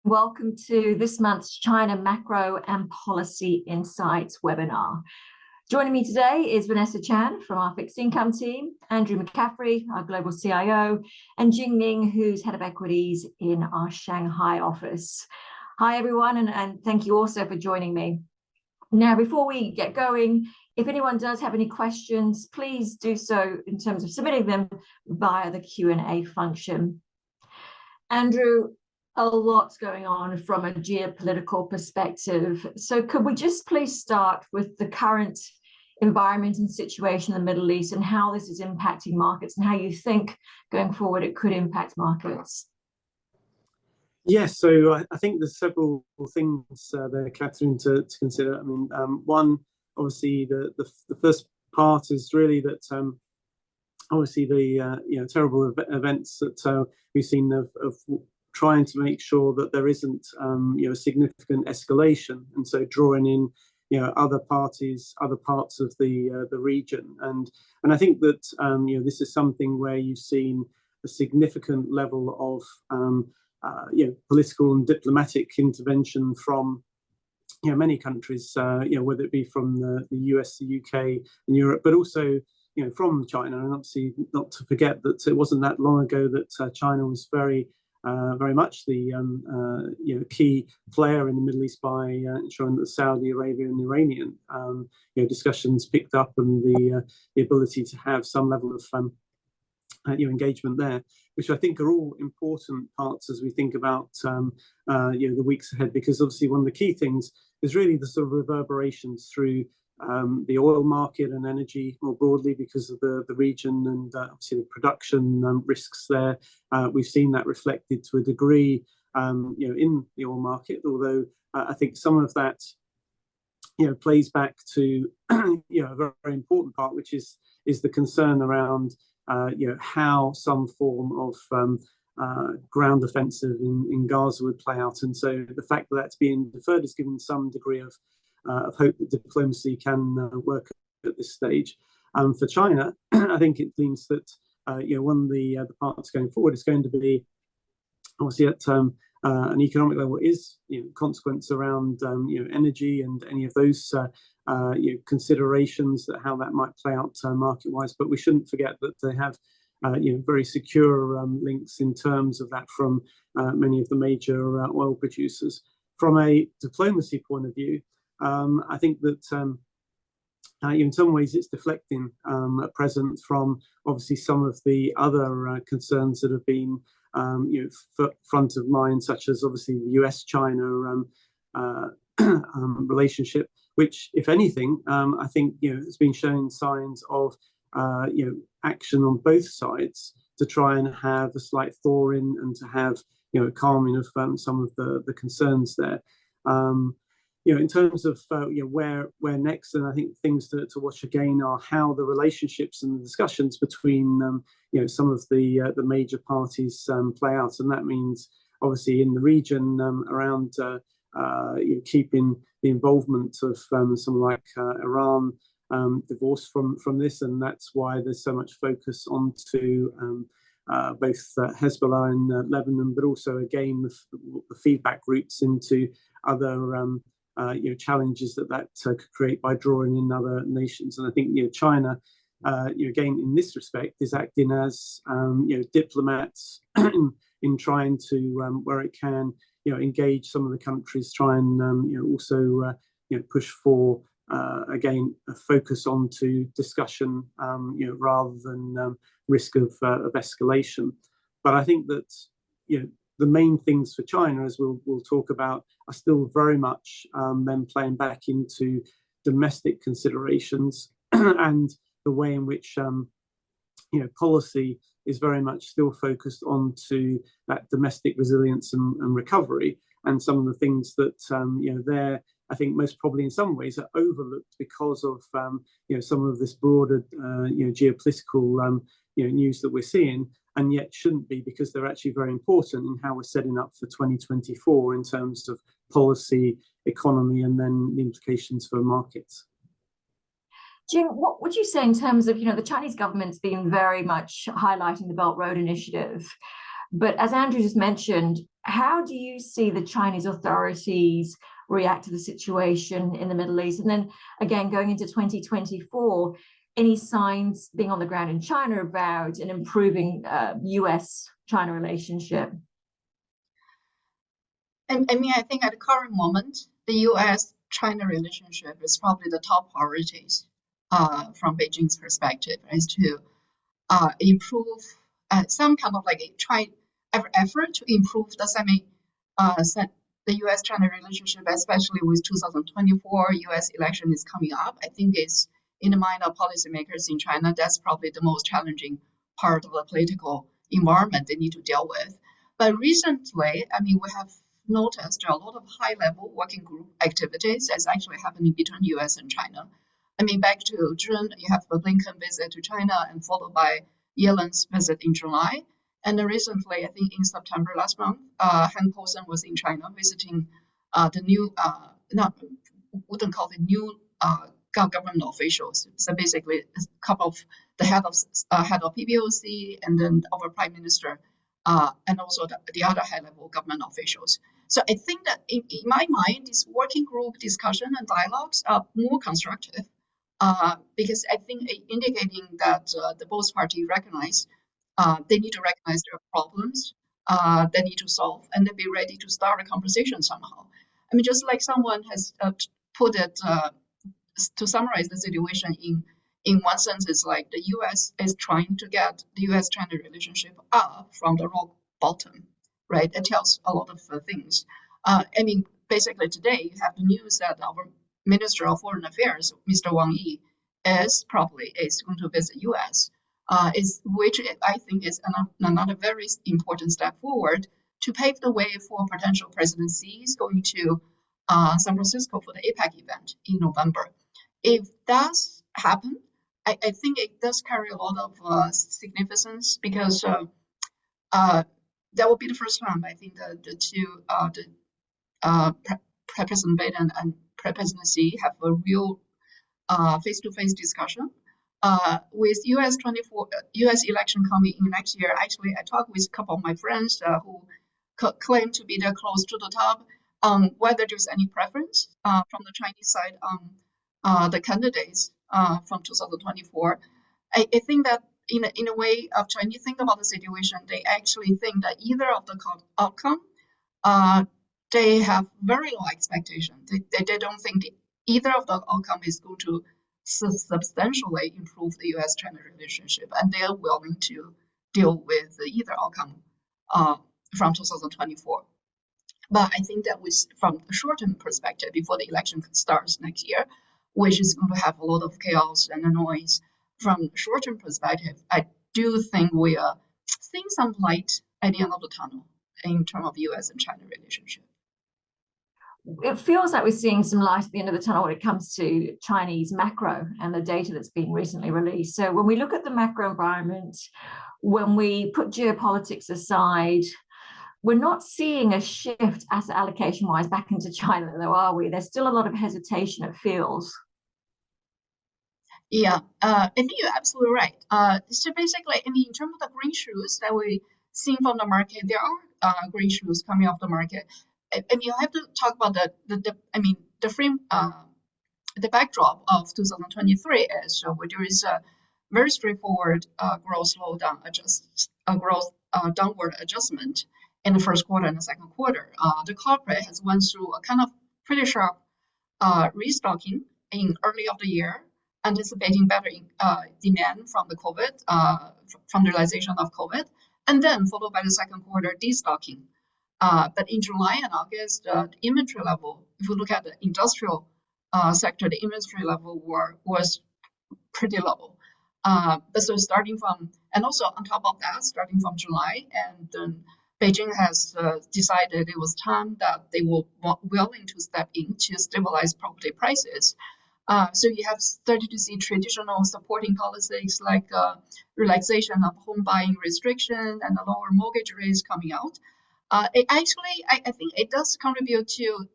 Welcome to this month's China Macro and Policy Insights webinar. Joining me today is Vanessa Chan from our fixed income team, Andrew McCaffrey, our global CIO, and Jing Ning, who's head of equities in our Shanghai office. Hi, everyone, and thank you also for joining me. Now, before we get going, if anyone does have any questions, please do so in terms of submitting them via the Q&A function. Andrew, a lot's going on from a geopolitical perspective. So could we just please start with the current environment and situation in the Middle East and how this is impacting markets and how you think going forward it could impact markets? Yes, so I think there's several things there, Catherine, to consider. I mean, one, obviously, the first part is really that obviously the terrible events that we've seen of trying to make sure that there isn't a significant escalation, and so drawing in other parties, other parts of the region, and I think that this is something where you've seen a significant level of political and diplomatic intervention from many countries, whether it be from the US, the UK, and Europe, but also from China. And obviously, not to forget that it wasn't that long ago that China was very much the key player in the Middle East by ensuring that Saudi Arabia and Iranian discussions picked up, and the ability to have some level of engagement there, which I think are all important parts as we think about the weeks ahead, because obviously one of the key things is really the sort of reverberations through the oil market and energy more broadly because of the region and obviously the production risks there. We've seen that reflected to a degree in the oil market, although I think some of that plays back to a very important part, which is the concern around how some form of ground offensive in Gaza would play out. And so the fact that that's being deferred has given some degree of hope that diplomacy can work at this stage. For China, I think it means that one of the parts going forward is going to be obviously at an economic level is consequence around energy and any of those considerations that how that might play out market-wise. But we shouldn't forget that they have very secure links in terms of that from many of the major oil producers. From a diplomacy point of view, I think that in some ways it's deflecting at present from obviously some of the other concerns that have been front of mind, such as obviously the US-China relationship, which, if anything, I think has been showing signs of action on both sides to try and have a slight thawing and to have a calming of some of the concerns there. In terms of where next, and I think things to watch again are how the relationships and the discussions between some of the major parties play out, and that means obviously in the region around keeping the involvement of someone like Iran divorced from this, and that's why there's so much focus onto both Hezbollah in Lebanon, but also again the feedback routes into other challenges that could create by drawing in other nations. And I think China, again in this respect, is acting as diplomats in trying to where it can engage some of the countries, try and also push for again a focus onto discussion rather than risk of escalation. But I think that the main things for China, as we'll talk about, are still very much then playing back into domestic considerations and the way in which policy is very much still focused onto that domestic resilience and recovery, and some of the things that there I think most probably in some ways are overlooked because of some of this broader geopolitical news that we're seeing, and yet shouldn't be, because they're actually very important in how we're setting up for 2024 in terms of policy, economy, and then the implications for markets. Jing, what would you say in terms of, the Chinese government's been very much highlighting the Belt Road Initiative, but as Andrew just mentioned, How do you see the Chinese authorities react to the situation in the Middle East? And then again, going into 2024, any signs being on the ground in China about an improving US-China relationship? I mean, I think at the current moment, the US-China relationship is probably the top priorities from Beijing's perspective, is to improve some kind of like effort to improve the US-China relationship, especially with 2024 US election is coming up. I think it's in the mind of policymakers in China, that's probably the most challenging part of the political environment they need to deal with. But recently, I mean, we have noticed a lot of high-level working group activities that's actually happening between US and China. I mean, back to June, you have the Lincoln visit to China and followed by Yellen's visit in July. And then recently, I think in September last month, Hank Paulson was in China visiting the new, wouldn't call it new government officials. So basically, a couple of the head of PBOC and then our prime minister, and also the other high-level government officials. So I think that in my mind, this working group discussion and dialogues are more constructive because I think indicating that the both parties recognize they need to recognize their problems, they need to solve, and then be ready to start a conversation somehow. I mean, just like someone has put it to summarize the situation in one sense, it's like the U.S. is trying to get the U.S.-China relationship up from the rock bottom, right? It tells a lot of things. I mean, basically today you have the news that our Minister of Foreign Affairs, Mr. Wang Yi, is going to visit U.S., which I think is another very important step forward to pave the way for potential President Xi's going to San Francisco for the APEC event in November. If that happens, I think it does carry a lot of significance because that will be the first time I think the two, President Biden and President Xi have a real face-to-face discussion. With US election coming in next year, actually, I talked with a couple of my friends who claim to be there close to the top on whether there's any preference from the Chinese side on the candidates from 2024. I think that in a way of Chinese think about the situation, they actually think that either of the outcome, they have very low expectation. They don't think either of the outcome is going to substantially improve the US-China relationship, and they are willing to deal with either outcome from 2024. But I think that from a short-term perspective, before the election starts next year, which is going to have a lot of chaos and noise, from a short-term perspective, I do think we are seeing some light at the end of the tunnel in terms of US and China relationship. It feels like we're seeing some light at the end of the tunnel when it comes to Chinese macro and the data that's been recently released. So when we look at the macro environment, when we put geopolitics aside, we're not seeing a shift asset allocation-wise back into China, though, are we? There's still a lot of hesitation, it feels. Yeah, I think you're absolutely right. So basically, I mean, in terms of the green shoots that we see from the market, there are green shoots coming off the market. I mean, you have to talk about the frame, the backdrop of 2023 is there is a very straightforward growth slowdown, downward adjustment in the first quarter and the second quarter. The corporate has went through a kind of pretty sharp restocking in early of the year, anticipating better demand from the COVID, from the realization of COVID, and then followed by the second quarter destocking. But in July and August, the inventory level, if you look at the industrial sector, the inventory level was pretty low. But so starting from, and also on top of that, starting from July, and then Beijing has decided it was time that they were willing to step in to stabilize property prices. So you have started to see traditional supporting policies like relaxation of home buying restriction and the lower mortgage rates coming out. I think it does contribute to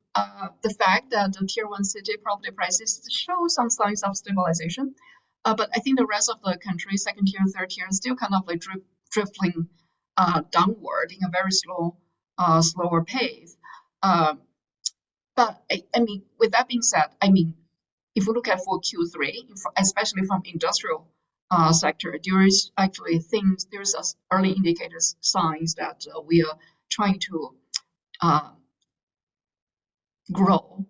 the fact that the tier one city property prices show some signs of stabilization. But I think the rest of the country, second tier, third tier, is still kind of like drifting downward in a very slow slower pace. But I mean, with that being said, I mean, if we look at for Q3, especially from industrial sector, there is actually there's early indicators, signs that we are trying to grow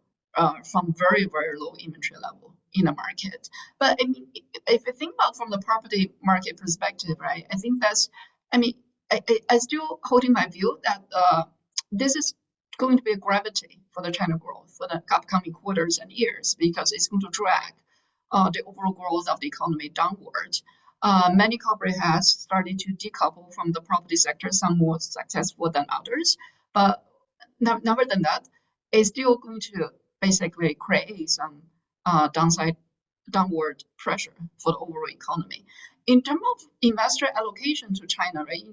from very, very low inventory level in the market. But I mean, if you think about from the property market perspective, right, I think I still holding my view that this is going to be a gravity for the China growth for the upcoming quarters and years, because it's going to drag the overall growth of the economy downward. Many corporate has started to decouple from the property sector, some more successful than others, but never than that, it's still going to basically create some downward pressure for the overall economy. In terms of investor allocation to China, right?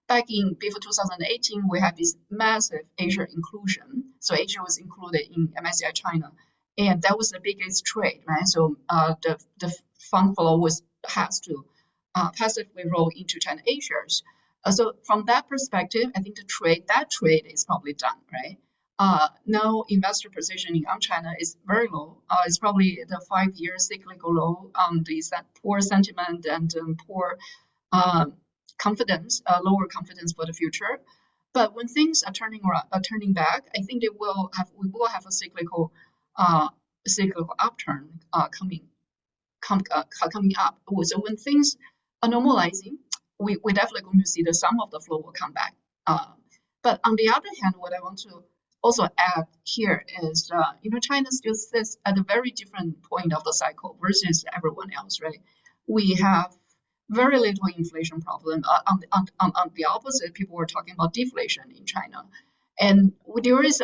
Back before 2018, we had this massive Asia inclusion. So Asia was included in MSCI China, and that was the biggest trade, right? So the fund flow has to passively roll into China A shares. So from that perspective, I think that trade is probably done, right? Now investor positioning on China is very low. It's probably the 5-year cyclical low on the poor sentiment and poor confidence, lower confidence for the future. But when things are turning back, I think we will have a cyclical upturn coming up. So when things are normalizing, we're definitely going to see the sum of the flow will come back. But on the other hand, what I want to also add here is, China still sits at a very different point of the cycle versus everyone else, right? We have very little inflation problem. On the opposite, people were talking about deflation in China. And there is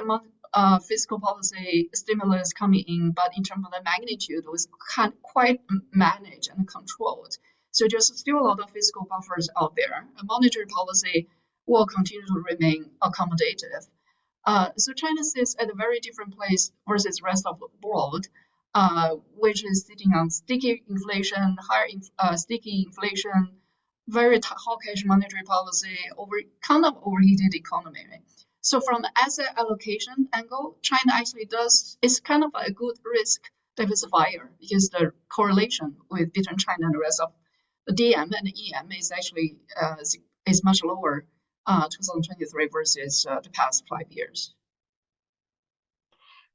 a fiscal policy stimulus coming in, but in terms of the magnitude, it was quite managed and controlled. So there's still a lot of fiscal buffers out there. And monetary policy will continue to remain accommodative. So China sits at a very different place versus the rest of the world, which is sitting on sticky inflation, sticky inflation, very hawkish monetary policy, kind of overheated economy. Right? So from the asset allocation angle, China actually is kind of a good risk diversifier, because the correlation between China and the rest of the DM and the EM is actually is much lower 2023 versus the past 5 years.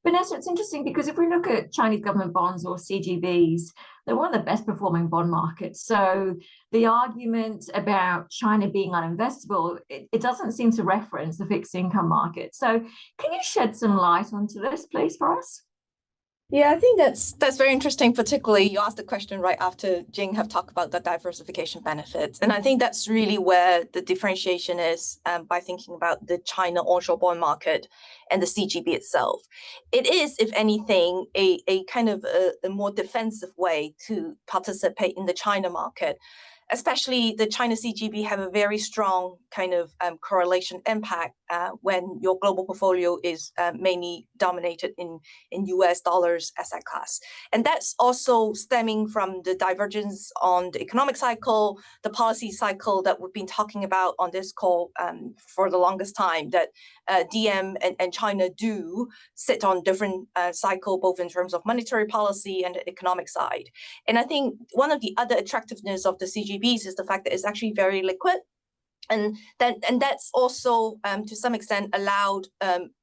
Vanessa, it's interesting because if we look at Chinese government bonds or CGBs, they're one of the best performing bond markets. So the argument about China being uninvestable, it doesn't seem to reference the fixed income market. So can you shed some light onto this, please, for us? Yeah, I think that's very interesting. Particularly, you asked the question right after Jing have talked about the diversification benefits, and I think that's really where the differentiation is by thinking about the China onshore bond market and the CGB itself. It is, if anything, a kind of a more defensive way to participate in the China market. Especially the China CGB have a very strong kind of correlation impact when your global portfolio is mainly dominated in US dollars asset class. And that's also stemming from the divergence on the economic cycle, the policy cycle that we've been talking about on this call for the longest time, that DM and China do sit on different cycle, both in terms of monetary policy and the economic side. And I think one of the other attractiveness of the CGBs is the fact that it's actually very liquid. And that's also, to some extent, allowed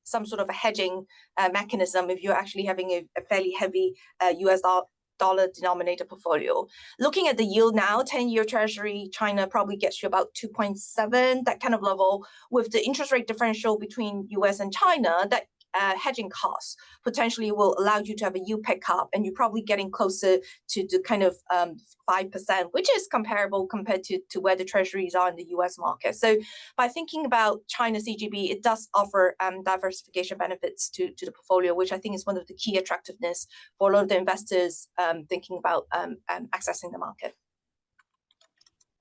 some sort of a hedging mechanism if you're actually having a fairly heavy US dollar denominated portfolio. Looking at the yield now, 10-year Treasury, China probably gets you about 2.7, that kind of level, with the interest rate differential between US and China, that hedging costs potentially will allow you to have a yield pickup, and you're probably getting closer to the kind of 5%, which is comparable compared to where the treasuries are in the US market. So by thinking about China CGB, it does offer diversification benefits to the portfolio, which I think is one of the key attractiveness for a lot of the investors thinking about accessing the market.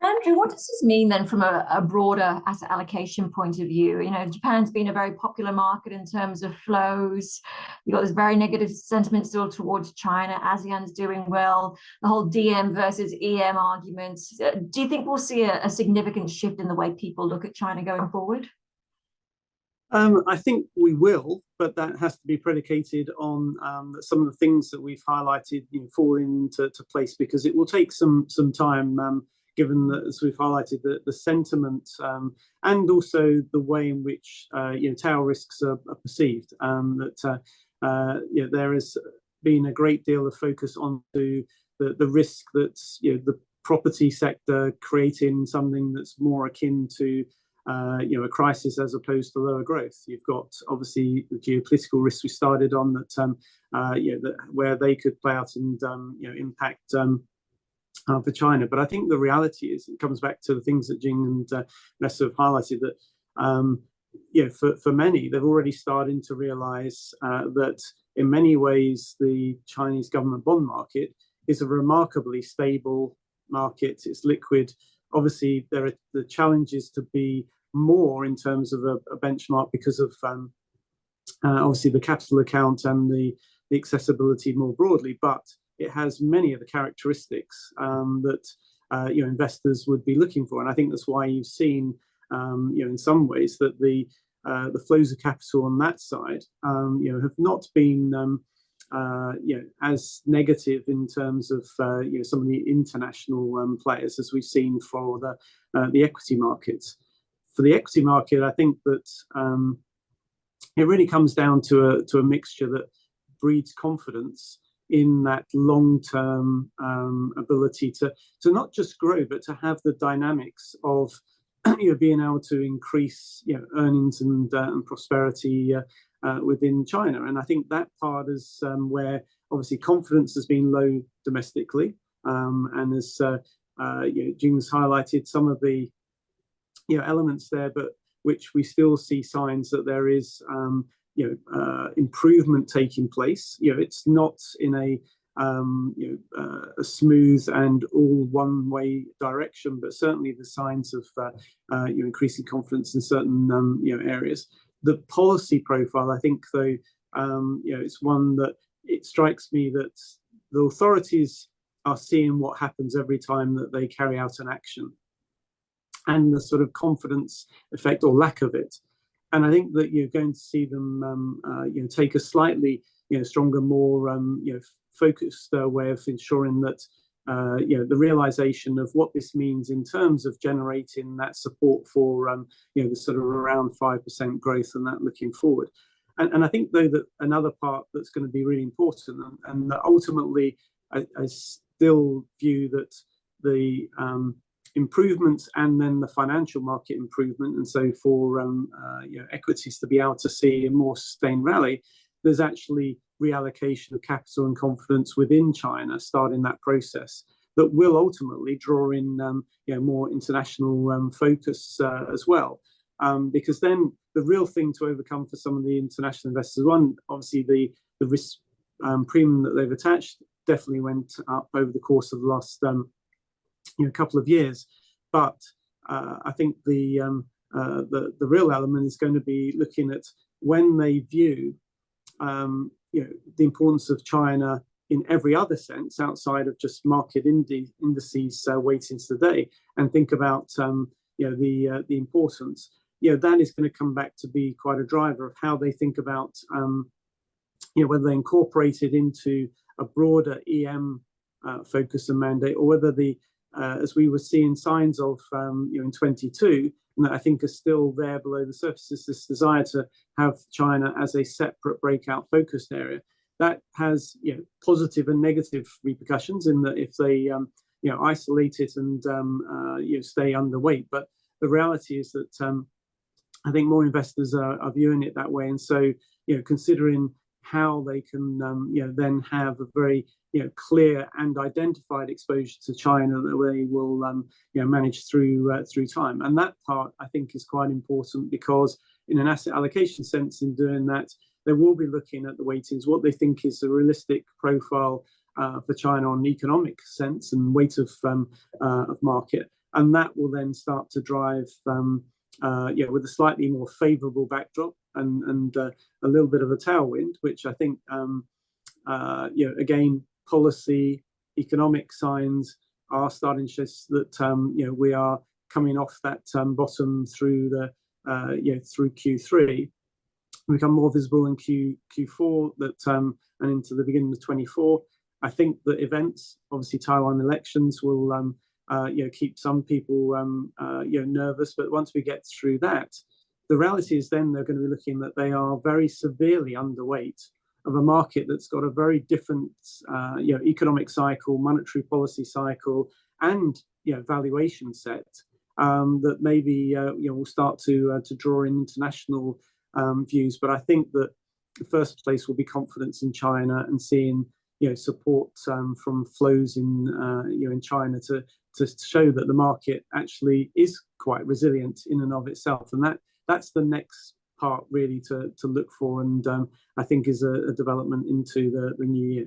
Andrew, what does this mean then from a broader asset allocation point of view? Japan's been a very popular market in terms of flows. You've got this very negative sentiment still towards China. ASEAN's doing well. The whole DM versus EM arguments. Do you think we'll see a significant shift in the way people look at China going forward? I think we will, but that has to be predicated on some of the things that we've highlighted, fall into place, because it will take some time, given that, as we've highlighted, the sentiment and also the way in which tail risks are perceived. There has been a great deal of focus on the risk that's the property sector creating something that's more akin to a crisis as opposed to lower growth. You've got obviously the geopolitical risks we started on that where they could play out and impact for China. But I think the reality is, it comes back to the things that Jing and Nessa have highlighted, that for many, they've already started to realize that in many ways the Chinese government bond market is a remarkably stable market. It's liquid. Obviously, there are the challenges to be more in terms of a benchmark because of obviously the capital account and the accessibility more broadly, but it has many of the characteristics that investors would be looking for. And I think that's why you've seen in some ways that the flows of capital on that side have not been as negative in terms of some of the international players as we've seen for the equity markets. For the equity market, I think that it really comes down to a mixture that breeds confidence in that long-term ability to not just grow, but to have the dynamics of being able to increase earnings and prosperity within China. And I think that part is where obviously confidence has been low domestically, and as Jing's highlighted some of the elements there, but which we still see signs that there is improvement taking place. It's not in a smooth and all one-way direction, but certainly the signs of increasing confidence in certain areas. The policy profile, I think, though, it's one that it strikes me that the authorities are seeing what happens every time that they carry out an action, and the sort of confidence effect or lack of it. And I think that you're going to see them take a slightly stronger, more focused way of ensuring that the realization of what this means in terms of generating that support for the sort of around 5% growth and that looking forward. And I think, though, that another part that's going to be really important, and that ultimately I still view that the improvements and then the financial market improvement, and so for equities to be able to see a more sustained rally, there's actually reallocation of capital and confidence within China starting that process that will ultimately draw in more international focus as well, because then the real thing to overcome for some of the international investors, one, obviously the risk premium that they've attached definitely went up over the course of the last couple of years, but I think the real element is going to be looking at when they view the importance of China in every other sense outside of just market indices weightings today, and think about the importance. That is going to come back to be quite a driver of how they think about whether they incorporate it into a broader EM focus and mandate, or whether as we were seeing signs of in 22, and that I think are still there below the surface, is this desire to have China as a separate breakout focused area. That has positive and negative repercussions in that if they isolate it and stay underweight. But the reality is that I think more investors are viewing it that way, and so considering how they can then have a very clear and identified exposure to China that they will manage through time. And that part I think is quite important, because in an asset allocation sense, in doing that, they will be looking at the weightings, what they think is a realistic profile for China on economic sense and weight of market, and that will then start to drive with a slightly more favourable backdrop and a little bit of a tailwind, which I think again, policy, economic signs are starting to show that we are coming off that bottom through through Q3, become more visible in Q4 and into the beginning of 24. I think that events, obviously Taiwan elections, will keep some people nervous. But once we get through that, the reality is then they're going to be looking that they are very severely underweight of a market that's got a very different economic cycle, monetary policy cycle, and valuation set that maybe will start to draw in international views. But I think that the first place will be confidence in China and seeing support from flows in China to show that the market actually is quite resilient in and of itself. And that's the next part really to look for, and I think is a development into the new year.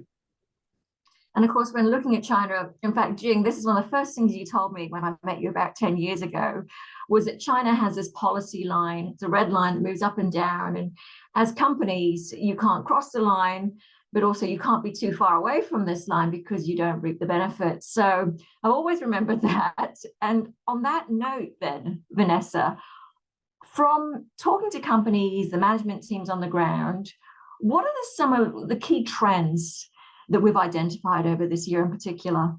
And of course, when looking at China, in fact, Jing, this is one of the first things you told me when I met you about 10 years ago, was that China has this policy line. It's a red line that moves up and down. And as companies, you can't cross the line, but also you can't be too far away from this line because you don't reap the benefits. So I've always remembered that. And on that note then, Vanessa, from talking to companies, the management teams on the ground, what are some of the key trends that we've identified over this year in particular?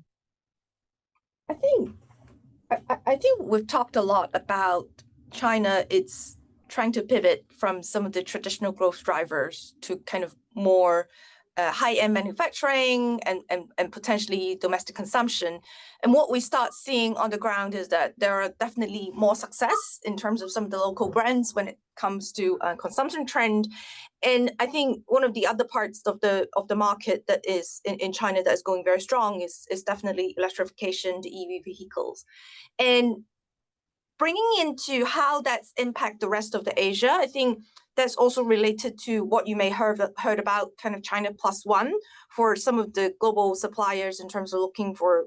I think we've talked a lot about China. It's trying to pivot from some of the traditional growth drivers to kind of more high-end manufacturing and potentially domestic consumption. And what we start seeing on the ground is that there are definitely more success in terms of some of the local brands when it comes to consumption trend. And I think one of the other parts of the market that is in China that is going very strong is definitely electrification, the EV vehicles. And bringing into how that's impact the rest of the Asia, I think that's also related to what you may heard about kind of China plus one for some of the global suppliers in terms of looking for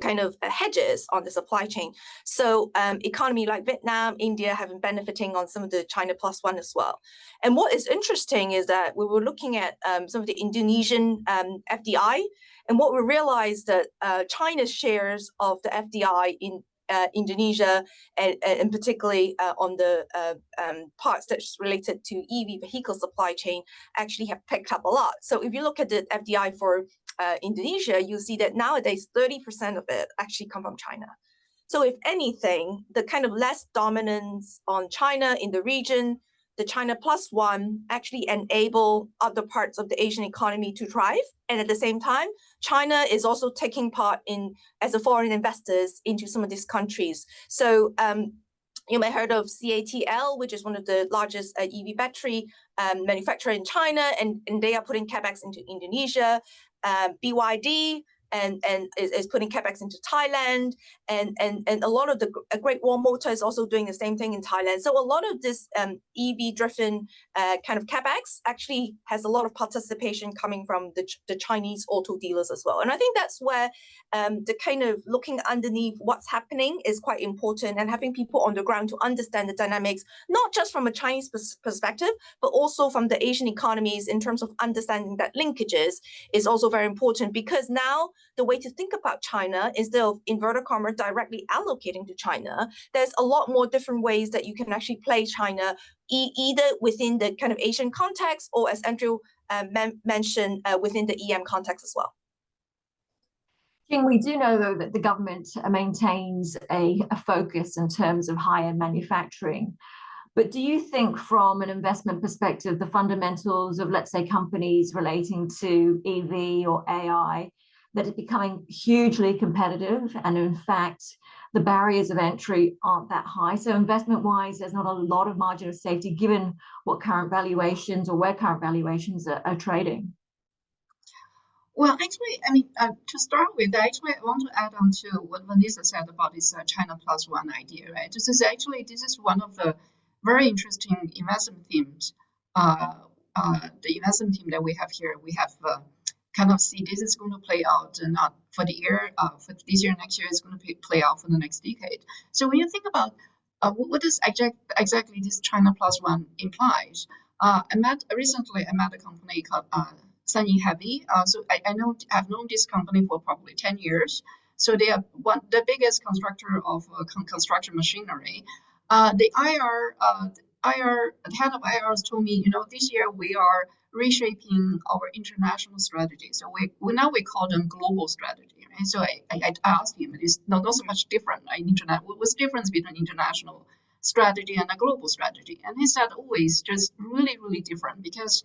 kind of hedges on the supply chain. So economy like Vietnam, India have been benefiting on some of the China plus one as well. And what is interesting is that we were looking at some of the Indonesian FDI, and what we realized that China's shares of the FDI in Indonesia, and particularly on the parts that's related to EV vehicle supply chain, actually have picked up a lot. So if you look at the FDI for Indonesia, you'll see that nowadays 30% of it actually come from China. So if anything, the kind of less dominance on China in the region, the China plus one actually enable other parts of the Asian economy to thrive. And at the same time, China is also taking part in as a foreign investors into some of these countries. So you may have heard of CATL, which is one of the largest EV battery manufacturer in China, and they are putting capex into Indonesia. BYD and is putting capex into Thailand, and a lot of the Great Wall Motor is also doing the same thing in Thailand. So a lot of this EV-driven kind of capex actually has a lot of participation coming from the Chinese auto dealers as well. And I think that's where the kind of looking underneath what's happening is quite important, and having people on the ground to understand the dynamics, not just from a Chinese perspective, but also from the Asian economies in terms of understanding that linkages is also very important, because now the way to think about China, instead of inverted commas directly allocating to China, there's a lot more different ways that you can actually play China, either within the kind of Asian context, or as Andrew mentioned, within the EM context as well. Jing, we do know, though, that the government maintains a focus in terms of high-end manufacturing. But do you think from an investment perspective, the fundamentals of, let's say, companies relating to EV or AI, that it's becoming hugely competitive, and in fact, the barriers of entry aren't that high? So investment-wise, there's not a lot of margin of safety given what current valuations or where current valuations are trading. Well, actually, I mean, to start with, actually, I want to add on to what Vanessa said about this China plus one idea, right? This is one of the very interesting investment themes. The investment team that we have here, we have kind of see this is going to play out not for the year, for this year, next year, it's going to play out for the next decade. So when you think about what does exactly this China plus one implies, recently I met a company called Sanyi Heavy. So I've known this company for probably 10 years. So they are the biggest constructor of construction machinery. The the head of IR told me, you know, this year we are reshaping our international strategy. So we call them global strategy. Right? So I asked him, it's not so much different. Right? What's the difference between international strategy and a global strategy? And he said, always just really, really different, because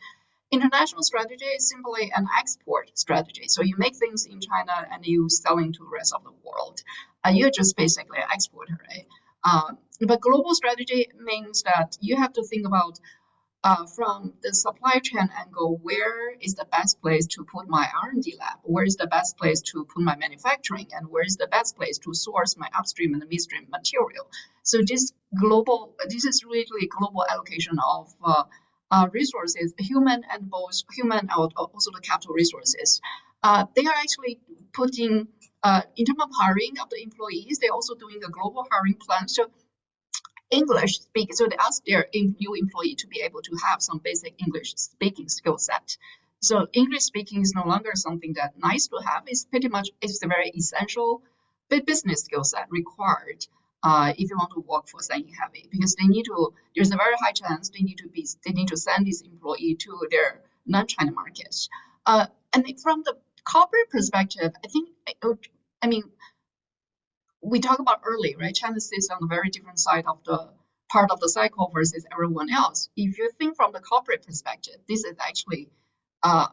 international strategy is simply an export strategy. So you make things in China and you selling to the rest of the world. You're just basically an exporter, right? But global strategy means that you have to think about from the supply chain angle, where is the best place to put my R&D lab? Where is the best place to put my manufacturing? And where is the best place to source my upstream and midstream material? So this is really global allocation of resources, human and also the capital resources. They are actually putting, in terms of hiring of the employees, they're also doing a global hiring plan. So English speaking, so they ask their new employee to be able to have some basic English speaking skill set. So English speaking is no longer something that nice to have. It's a very essential business skill set required if you want to work for Sanyi Heavy, because there's a very high chance they need to send this employee to their non-China markets. And from the corporate perspective, I mean, we talked about earlier, right? China sits on a very different side of the part of the cycle versus everyone else. If you think from the corporate perspective, this is actually a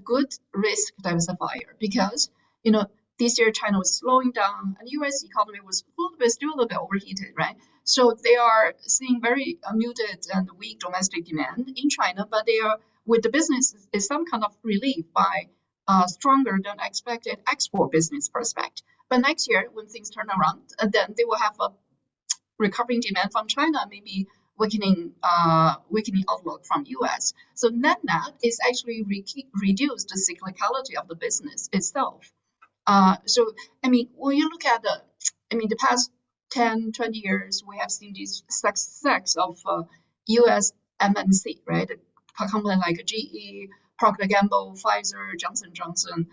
good risk diversifier, because, you know, this year China was slowing down and U.S. economy was still a little bit overheated, right? So they are seeing very muted and weak domestic demand in China, but they are, with the business, is some kind of relief by stronger than expected export business prospect. But next year, when things turn around, then they will have a recovering demand from China, maybe weakening outlook from US. So net is actually reduced the cyclicality of the business itself. So, I mean, when you look at the past 10, 20 years, we have seen this success of US MNC, right? A company like GE, Procter & Gamble, Pfizer, Johnson & Johnson,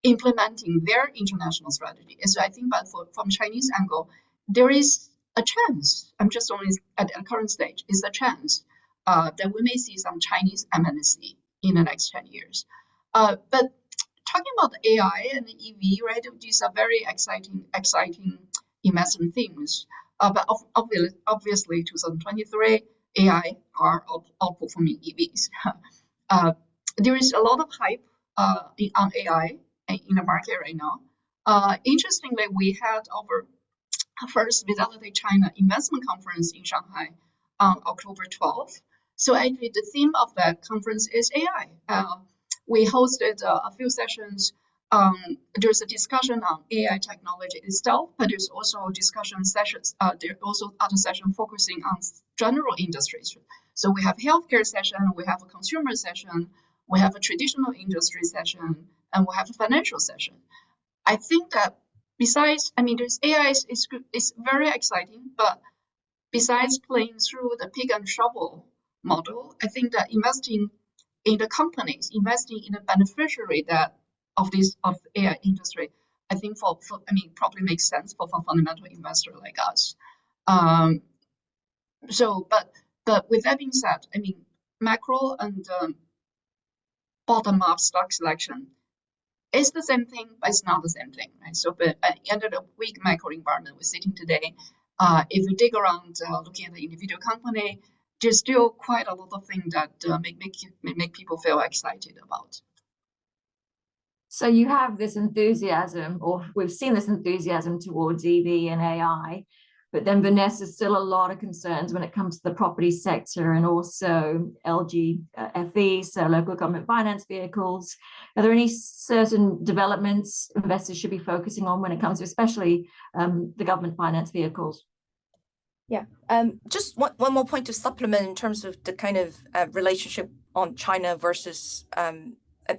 implementing their international strategy. So I think that from Chinese angle, there is a chance, I'm just only at the current stage, is a chance that we may see some Chinese MNC in the next 10 years. But talking about the AI and the EV, right, these are very exciting investment themes. But obviously, 2023, AI are outperforming EVs. There is a lot of hype on AI in the market right now. Interestingly, we had our first Fidelity China investment conference in Shanghai on October 12th. So actually the theme of that conference is AI. We hosted a few sessions. There's a discussion on AI technology itself, but there's also discussion sessions. There are also other sessions focusing on general industries. So we have healthcare session, we have a consumer session, we have a traditional industry session, and we have a financial session. I think that besides, there's AI is very exciting, but besides playing through the pick and shovel model, I think that investing in the companies, investing in the beneficiary of AI industry, I think probably makes sense for fundamental investor like us. But with that being said, macro and bottom-up stock selection is the same thing, but it's not the same thing, right? So, but at the end of the weak macro environment we're sitting today, if you dig around looking at the individual company, there's still quite a lot of things that make people feel excited about. So you have this enthusiasm, or we've seen this enthusiasm towards EV and AI, but then Vanessa, still a lot of concerns when it comes to the property sector and also LGFE, so local government finance vehicles. Are there any certain developments investors should be focusing on when it comes to especially the government finance vehicles? Yeah, just one more point to supplement in terms of the kind of relationship on China versus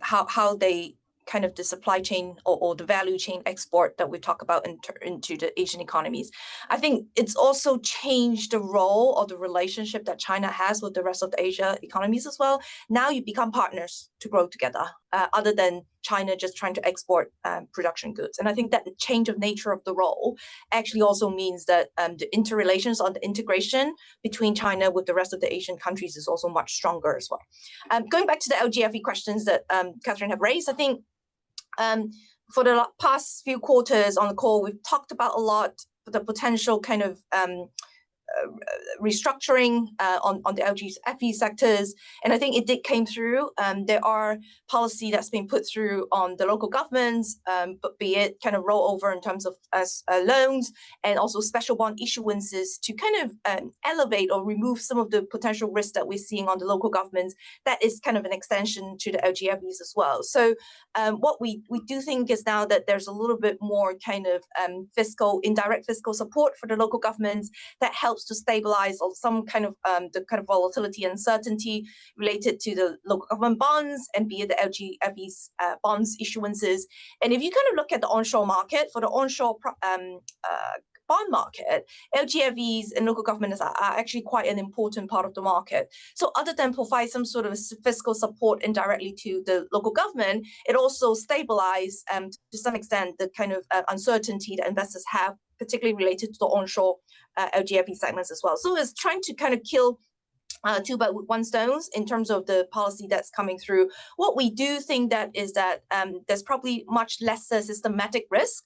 how they kind of the supply chain or the value chain export that we talk about into the Asian economies. I think it's also changed the role or the relationship that China has with the rest of the Asia economies as well. Now you become partners to grow together. other than China just trying to export production goods. And I think that the change of nature of the role actually also means that the interrelations or the integration between China with the rest of the Asian countries is also much stronger as well. Going back to the LGFE questions that Catherine have raised, I think for the past few quarters on the call, we've talked about a lot the potential kind of restructuring on the LGFE sectors, and I think it did came through. There are policy that's been put through on the local governments, but be it kind of roll over in terms of loans and also special bond issuances to kind of elevate or remove some of the potential risks that we're seeing on the local governments. That is kind of an extension to the LGFEs as well. So what we do think is now that there's a little bit more kind of indirect fiscal support for the local governments that helps to stabilize some kind of the kind of volatility and uncertainty related to the local government bonds and be it the LGFEs bonds issuances. And if you kind of look at the onshore market, for the onshore bond market, LGFEs and local governments are actually quite an important part of the market. So other than provide some sort of fiscal support indirectly to the local government, it also stabilizes to some extent the kind of uncertainty that investors have, particularly related to the onshore LGFE segments as well. So it's trying to kind of kill two birds with one stone in terms of the policy that's coming through. What we do think that is that there's probably much lesser systematic risk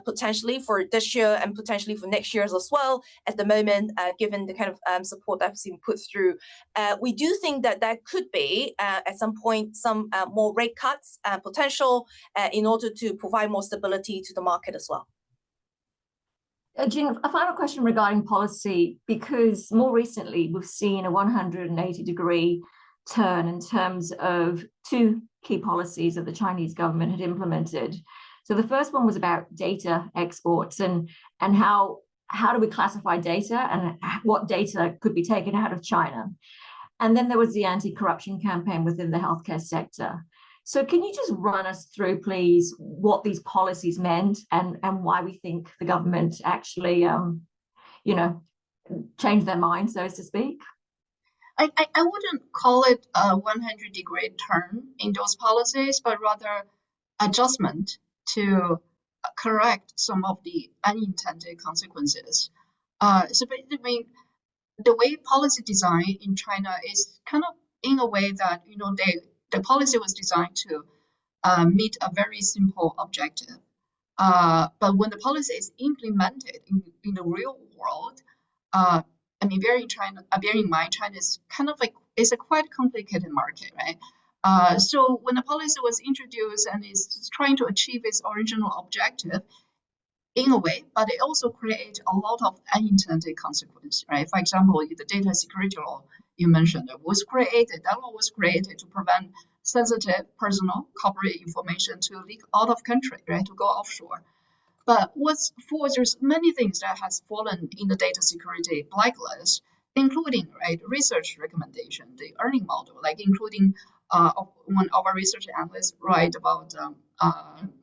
potentially for this year and potentially for next year as well at the moment, given the kind of support that's been put through. We do think that there could be at some point some more rate cuts potential in order to provide more stability to the market as well. Jing, a final question regarding policy, because more recently we've seen a 180-degree turn in terms of two key policies that the Chinese government had implemented. So the first one was about data exports and how do we classify data and what data could be taken out of China. And then there was the anti-corruption campaign within the healthcare sector. So can you just run us through, please, what these policies meant and why we think the government actually, changed their mind, so to speak? I wouldn't call it a 100-degree turn in those policies, but rather adjustment to correct some of the unintended consequences. So basically, the way policy design in China is kind of in a way that, the policy was designed to meet a very simple objective. But when the policy is implemented in the real world, bear in mind, China is kind of like, it's a quite complicated market, right? So when the policy was introduced and is trying to achieve its original objective, in a way, but it also creates a lot of unintended consequences, right? For example, the data security law you mentioned that law was created to prevent sensitive personal corporate information to leak out of country, right, to go offshore. But there's many things that has fallen in the data security blacklist, including, right, research recommendation, the earning model, like including one of our research analysts write about the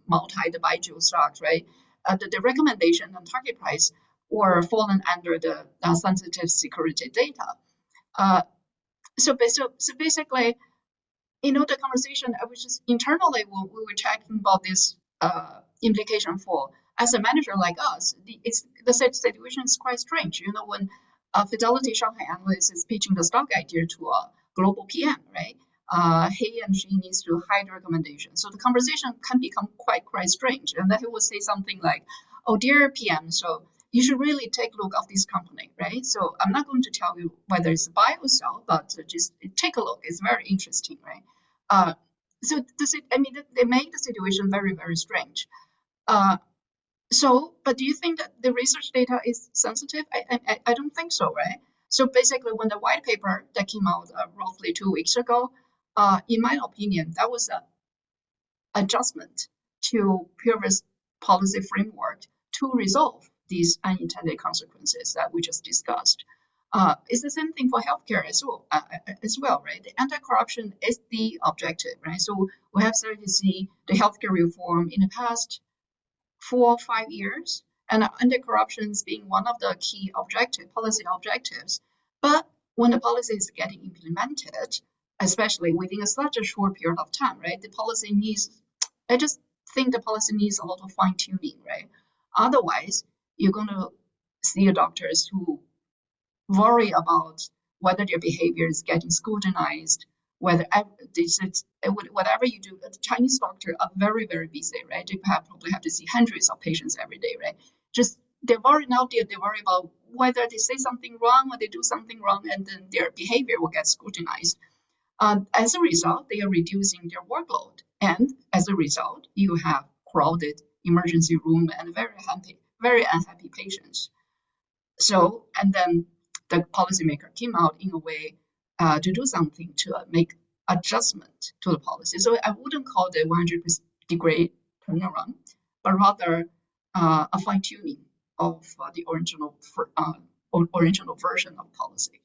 Baijiu stocks, right? The recommendation and target price were fallen under the sensitive security data. So basically, the conversation I was just internally when we were talking about this implication for as a manager like us, the situation is quite strange. When Fidelity Shanghai analyst is pitching the stock idea to a global PM, right? He and she needs to hide recommendation. So the conversation can become quite strange. And then he will say something like, "Oh, dear PM, so you should really take a look at this company, right? So I'm not going to tell you whether it's buy or sell, but just take a look. It's very interesting, right?" So they make the situation very, very strange. But do you think that the research data is sensitive? I don't think so, right? So basically, when the white paper that came out roughly 2 weeks ago, in my opinion, that was an adjustment to previous policy framework to resolve these unintended consequences that we just discussed. It's the same thing for healthcare as well, right? The anti-corruption is the objective, right? So we have started to see the healthcare reform in the past 4 or 5 years, and anti-corruption being one of the key policy objectives. But when the policy is getting implemented, especially within such a short period of time, right? The policy needs, I just think the policy needs a lot of fine tuning, right? Otherwise, you're going to see doctors who worry about whether their behavior is getting scrutinized, whether whatever you do. The Chinese doctors are very, very busy, right? They probably have to see hundreds of patients every day, right? Just they're worried now. They worry about whether they say something wrong or they do something wrong, and then their behavior will get scrutinized. As a result, they are reducing their workload, and as a result, you have crowded emergency room and very unhappy patients. So, and then the policymaker came out in a way to do something to make adjustment to the policy. So I wouldn't call it a 100-degree turnaround, but rather a fine tuning of the original version of policy.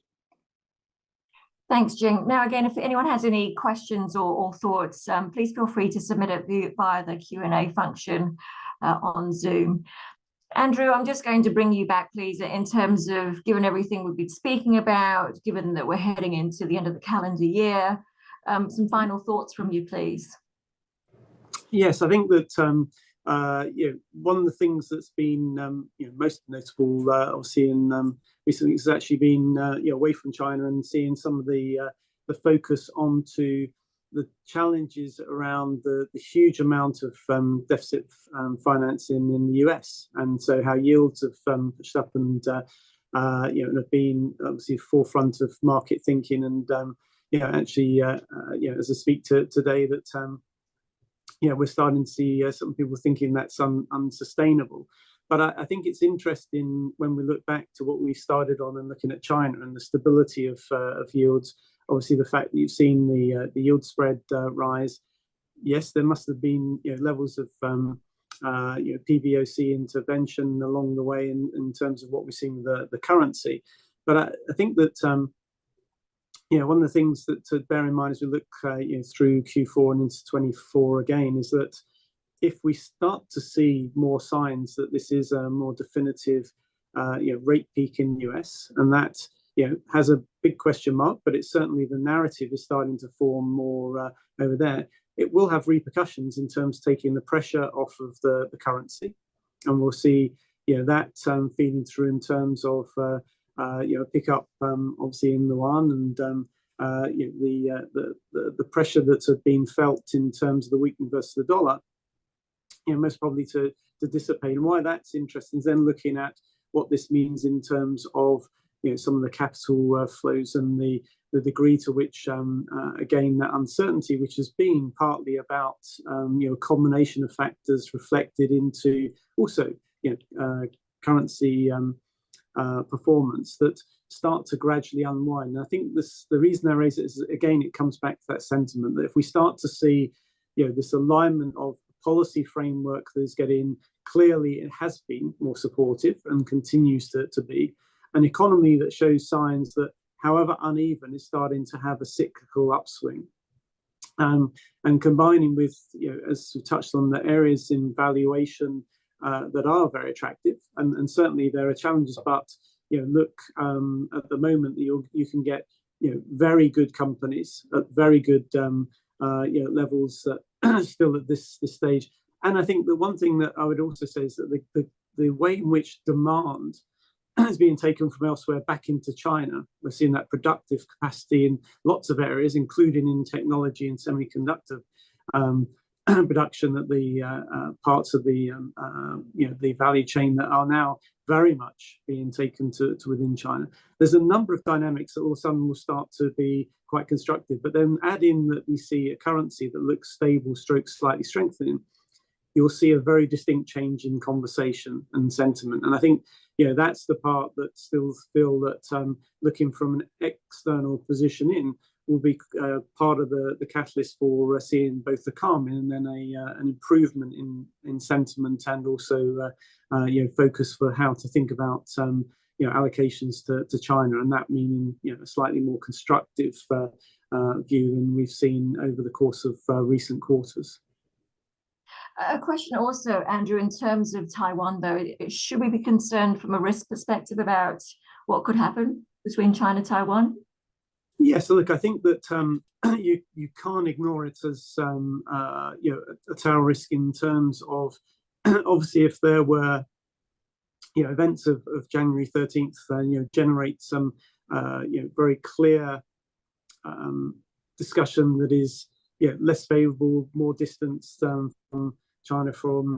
Thanks, Jing. Now, again, if anyone has any questions or thoughts, please feel free to submit it via the Q&A function on Zoom. Andrew, I'm just going to bring you back, please, in terms of, given everything we've been speaking about, given that we're heading into the end of the calendar year, some final thoughts from you, please. Yes, I think that one of the things that's been most notable, obviously, in recent weeks has actually been away from China and seeing some of the focus onto the challenges around the huge amount of deficit financing in the US, and so how yields have pushed up and have been obviously forefront of market thinking, and actually as I speak today that we're starting to see some people thinking that's unsustainable. But I think it's interesting when we look back to what we started on and looking at China and the stability of yields. Obviously, the fact that you've seen the yield spread rise. Yes, there must have been levels of PBOC intervention along the way in terms of what we're seeing with the currency. But I think that one of the things that to bear in mind as we look through Q4 and into 24 again is that if we start to see more signs that this is a more definitive rate peak in the US, and that has a big question mark, but it's certainly the narrative is starting to form more over there. It will have repercussions in terms of taking the pressure off of the currency, and we'll see that feeding through in terms of pick up obviously in the yuan and the pressure that's been felt in terms of the weakening versus the dollar, most probably to dissipate. And why that's interesting is then looking at what this means in terms of some of the capital flows and the degree to which, again, that uncertainty, which has been partly about a combination of factors reflected into also currency performance that start to gradually unwind. And I think the reason I raise it is, again, it comes back to that sentiment that if we start to see this alignment of policy framework that is getting clearly, it has been more supportive and continues to be an economy that shows signs that, however uneven, is starting to have a cyclical upswing, and combining with, as we touched on, the areas in valuation that are very attractive, and certainly there are challenges, but look, at the moment you can get very good companies at very good levels still at this stage. And I think the one thing that I would also say is that the way in which demand is being taken from elsewhere back into China, we're seeing that productive capacity in lots of areas, including in technology and semiconductor production, at the parts of the value chain that are now very much being taken to within China. There's a number of dynamics that all of a sudden will start to be quite constructive, but then add in that we see a currency that looks stable, stroke slightly strengthening, you'll see a very distinct change in conversation and sentiment. And I think that's the part that still feel that looking from an external position in will be part of the catalyst for seeing both the calming and then an improvement in sentiment, and also focus for how to think about allocations to China, and that meaning a slightly more constructive view than we've seen over the course of recent quarters. A question also, Andrew, in terms of Taiwan, though, should we be concerned from a risk perspective about what could happen between China and Taiwan? Yeah, so look, I think that you can't ignore it as a tail risk in terms of obviously if there were events of January 13th, generate some very clear discussion that is less favourable, more distance from China from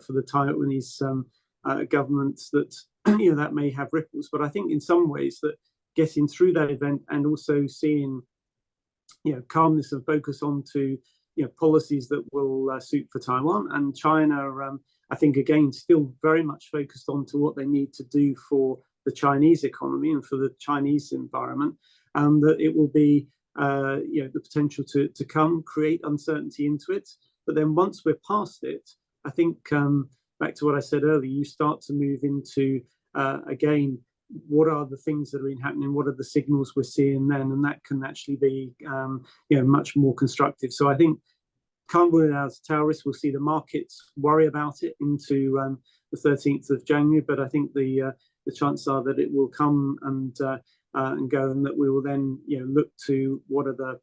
for the Taiwanese governments, that that may have ripples. But I think in some ways that getting through that event and also seeing calmness and focus onto policies that will suit for Taiwan and China. I think again still very much focused onto what they need to do for the Chinese economy and for the Chinese environment. That it will be the potential to come create uncertainty into it. But then once we're past it, I think back to what I said earlier, you start to move into again, what are the things that are happening? What are the signals we're seeing then? And that can actually be, much more constructive. So I think can't rule it out as a tail risk. We'll see the markets worry about it into the 13th of January, but I think the chances are that it will come and go, and that we will then look to what are the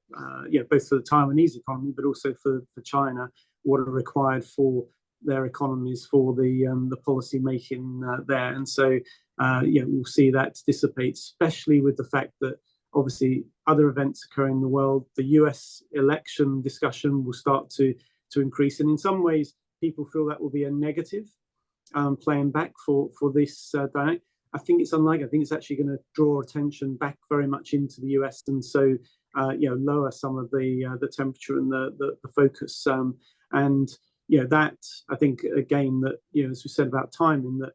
both for the Taiwanese economy, but also for China, what are required for their economies for the policy making there. And so we'll see that dissipate, especially with the fact that obviously other events occurring in the world. The US election discussion will start to increase, and in some ways people feel that will be a negative playing back for this dynamic. I think it's unlikely. I think it's actually going to draw attention back very much into the US, and so lower some of the temperature and the focus. And that I think again that as we said about timing, that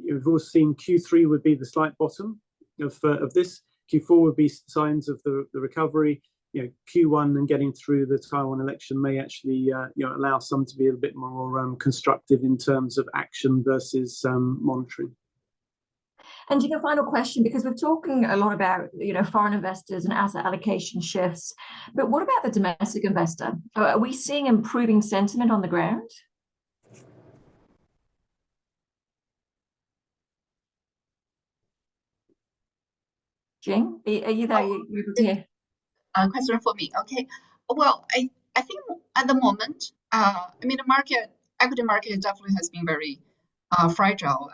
we've all seen Q3 would be the slight bottom of this. Q4 would be signs of the recovery. Q1 and getting through the Taiwan election may actually allow some to be a bit more constructive in terms of action versus monitoring. And a final question, because we're talking a lot about foreign investors and asset allocation shifts, but what about the domestic investor? Are we seeing improving sentiment on the ground? Jing, are you there? You're able to hear? Question for me. Okay. Well, I think at the moment, the equity market definitely has been very fragile.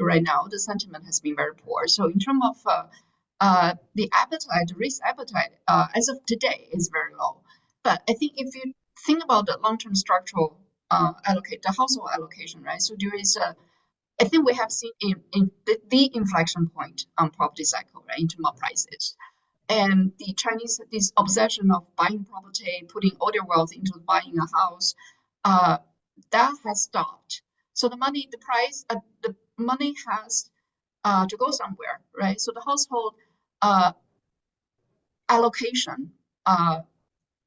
Right now, the sentiment has been very poor. So in terms of the risk appetite, as of today, is very low. But I think if you think about the long-term structural the household allocation, right? So there is I think we have seen in the inflection point on property cycle, right, in terms of prices. And the Chinese, this obsession of buying property, putting all their wealth into buying a house, that has stopped. So the money has to go somewhere, right? So the household allocation,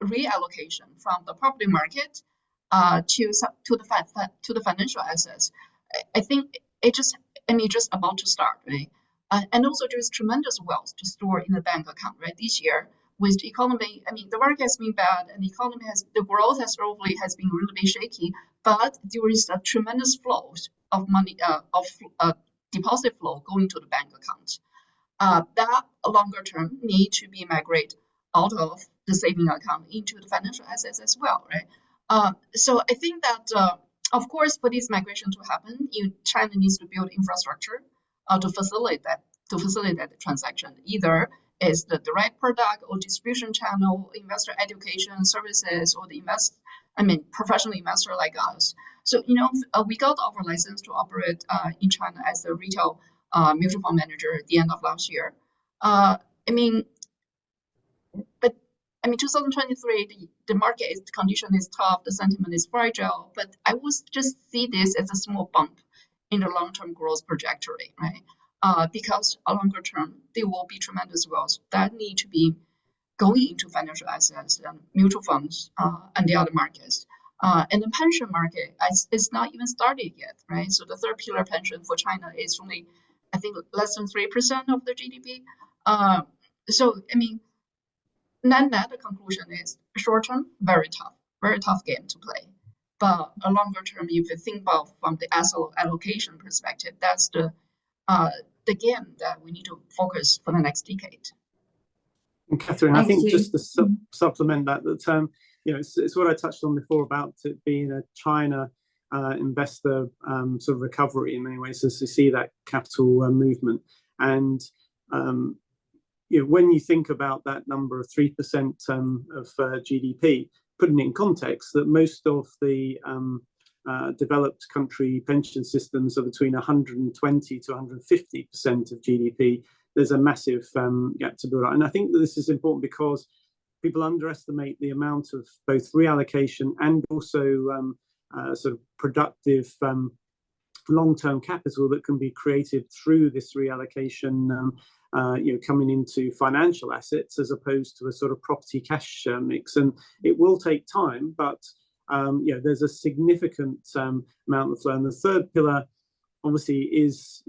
reallocation from the property market to the financial assets, I think it's just about to start, right? And also there's tremendous wealth to store in the bank account, right? This year with the economy, the market has been bad and the growth has been really shaky, but there is a tremendous flow of money, deposit flow going to the bank account. That longer term need to be migrated out of the saving account into the financial assets as well, right? So I think that of course, for this migration to happen, China needs to build infrastructure to facilitate that transaction. Either is the direct product or distribution channel, investor education services, or the professional investor like us. So we got our license to operate in China as a retail mutual fund manager at the end of last year. But 2023, the market condition is tough, the sentiment is fragile, but I would just see this as a small bump in the long-term growth trajectory, right? Because a longer term, there will be tremendous wealth that need to be going into financial assets and mutual funds and the other markets. And the pension market is not even started yet, right? So the third pillar pension for China is only, I think, less than 3% of the GDP. Net the conclusion is short term, very tough game to play. But a longer term, if you think about from the asset allocation perspective, that's the game that we need to focus for the next decade. And Catherine, I Thanks, think Jing. just to supplement that, it's what I touched on before about it being a China investor sort of recovery in many ways, as to see that capital movement. And when you think about that number of 3% of GDP, putting it in context that most of the developed country pension systems are between 120 to 150% of GDP, there's a massive gap to build out. And I think that this is important because people underestimate the amount of both reallocation and also sort of productive long-term capital that can be created through this reallocation, coming into financial assets as opposed to a sort of property cash mix. And it will take time, but there's a significant amount of flow. And the third pillar obviously is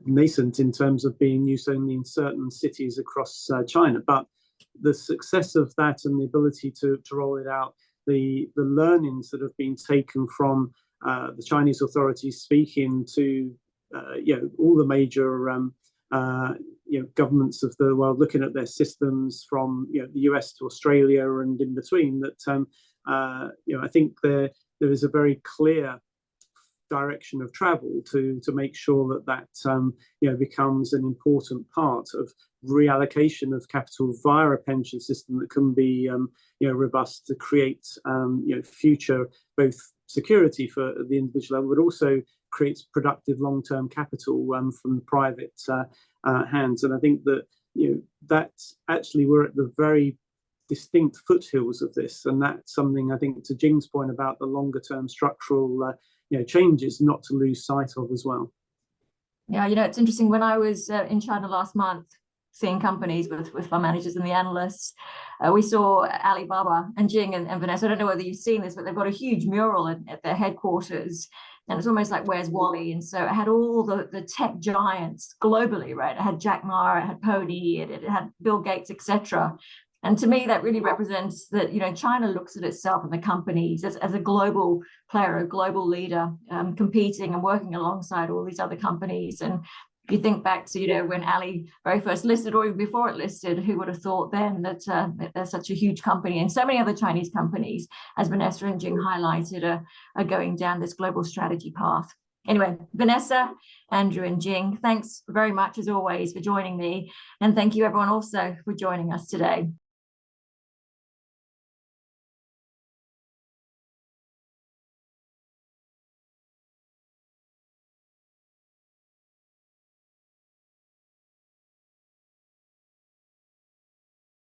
nascent in terms of being used only in certain cities across China, but the success of that and the ability to roll it out, the learnings that have been taken from the Chinese authorities speaking to all the major governments of the world, looking at their systems from the US to Australia and in between, that I think there is a very clear direction of travel to make sure that becomes an important part of reallocation of capital via a pension system that can be robust to create future both security for the individual level, but also creates productive long-term capital from private hands. And I think that that's actually, we're at the very distinct foothills of this, and that's something I think, to Jing's point about the longer-term structural changes, not to lose sight of as well. Yeah, it's interesting. When I was in China last month, seeing companies with fund managers and the analysts, we saw Alibaba and Jing and Vanessa. I don't know whether you've seen this, but they've got a huge mural at their headquarters, and it's almost like Where's Wally? And so it had all the tech giants globally, right? It had Jack Ma, it had Pony, it had Bill Gates, etc. And to me, that really represents that, China looks at itself and the companies as a global player, a global leader, competing and working alongside all these other companies. And if you think back to, when Ali very first listed, or even before it listed, who would have thought then that there's such a huge company, and so many other Chinese companies, as Vanessa and Jing highlighted, are going down this global strategy path. Anyway, Vanessa, Andrew and Jing, thanks very much as always for joining me. And thank you everyone also for joining us today.